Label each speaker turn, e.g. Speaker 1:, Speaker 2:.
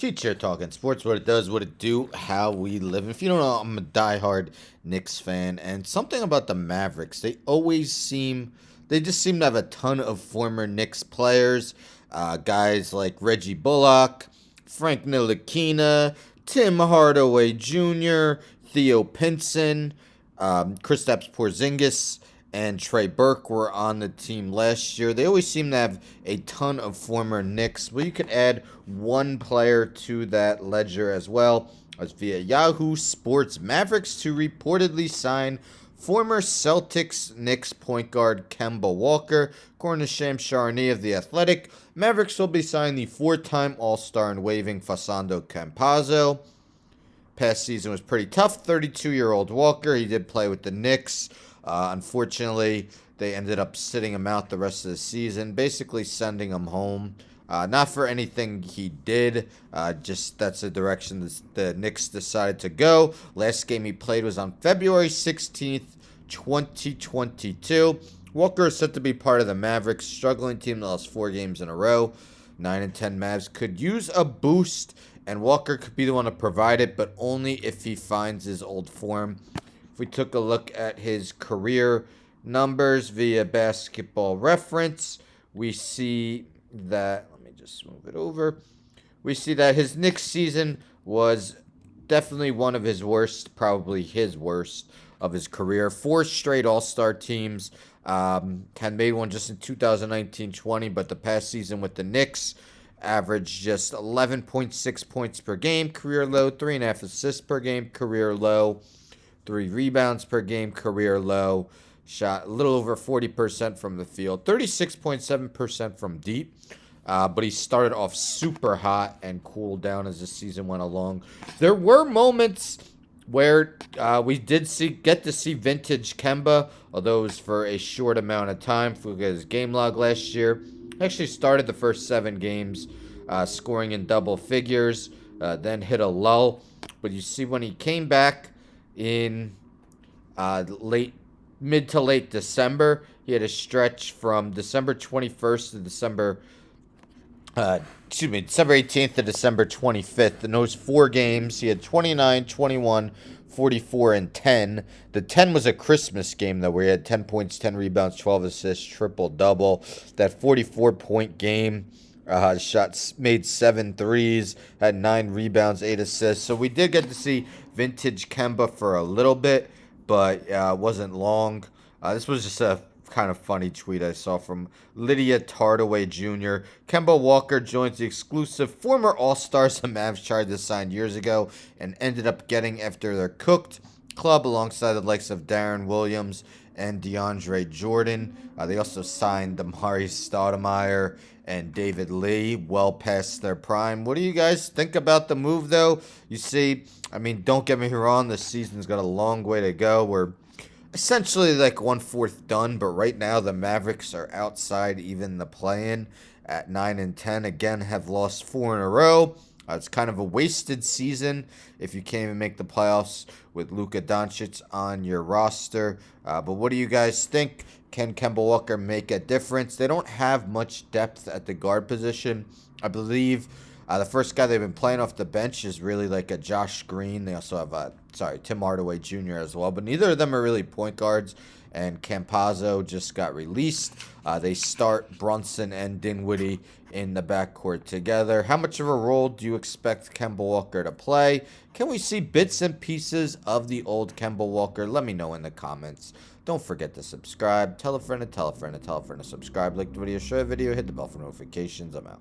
Speaker 1: Teacher talking sports, what it does, what it do, how we live. If you don't know, I'm a diehard Knicks fan, and something about the Mavericks, they just seem to have a ton of former Knicks players, guys like Reggie Bullock, Frank Ntilikina, Tim Hardaway Jr., Theo Pinson, Kristaps Porzingis, and Trey Burke were on the team last year. They always seem to have a ton of former Knicks. Well, you could add one player to that ledger as well. As via Yahoo Sports, Mavericks to reportedly sign former Celtics Knicks point guard Kemba Walker. According to Shams Charania of The Athletic, Mavericks will be signing the four-time All-Star and waiving Fasando Campazzo. Past season was pretty tough. 32-year-old Walker. He did play with the Knicks. Unfortunately, they ended up sitting him out the rest of the season, basically sending him home. Not for anything he did, just that's the direction the Knicks decided to go. Last game he played was on February 16th, 2022. Walker is set to be part of the Mavericks, struggling team that lost 4 games in a row. 9 and 10 Mavs could use a boost, and Walker could be the one to provide it, but only if he finds his old form. If we took a look at his career numbers via Basketball Reference, we see that, let me just move it over. We see that his Knicks season was definitely one of his worst, probably his worst of his career. 4 straight All-Star teams. Had made one just in 2019-20, but the past season with the Knicks averaged just 11.6 points per game, career low. 3.5 assists per game, career low. 3 rebounds per game, career low. Shot a little over 40% from the field, 36.7% from deep. But he started off super hot and cooled down as the season went along. There were moments where we did get to see vintage Kemba, although it was for a short amount of time. If we look at his game log last year, he actually started the first 7 games scoring in double figures, then hit a lull. But you see when he came back in mid to late December, he had a stretch from December 21st to December 18th to December 25th. In those 4 games, he had 29, 21, 44, and 10. The 10 was a Christmas game, though, where he had 10 points, 10 rebounds, 12 assists, triple-double. That 44-point game, made 7 threes, had 9 rebounds, 8 assists. So we did get to see vintage Kemba for a little bit, but it wasn't long. This was just a kind of funny tweet I saw from Lydia Tardaway Jr. Kemba Walker joins the exclusive former All-Stars the Mavs tried to sign years ago and ended up getting after their cooked club alongside the likes of Darren Williams and DeAndre Jordan. They also signed Damari Stoudemire and David Lee well past their prime. What do you guys think about the move, though? You see, I mean, don't get me wrong, this season's got a long way to go. We're essentially like 1/4 done, but right now the Mavericks are outside even the play-in at 9 and 10. Again, have lost 4 in a row. It's kind of a wasted season if you can't even make the playoffs with Luka Doncic on your roster. But what do you guys think? Can Kemba Walker make a difference? They don't have much depth at the guard position. I believe the first guy they've been playing off the bench is really like a Josh Green. They also have Tim Hardaway Jr. as well. But neither of them are really point guards. And Campazzo just got released. They start Brunson and Dinwiddie in the backcourt together. How much of a role do you expect Kemba Walker to play? Can we see bits and pieces of the old Kemba Walker? Let me know in the comments. Don't forget to subscribe. Tell a friend to tell a friend to tell a friend to subscribe. Like the video, share the video, hit the bell for notifications. I'm out.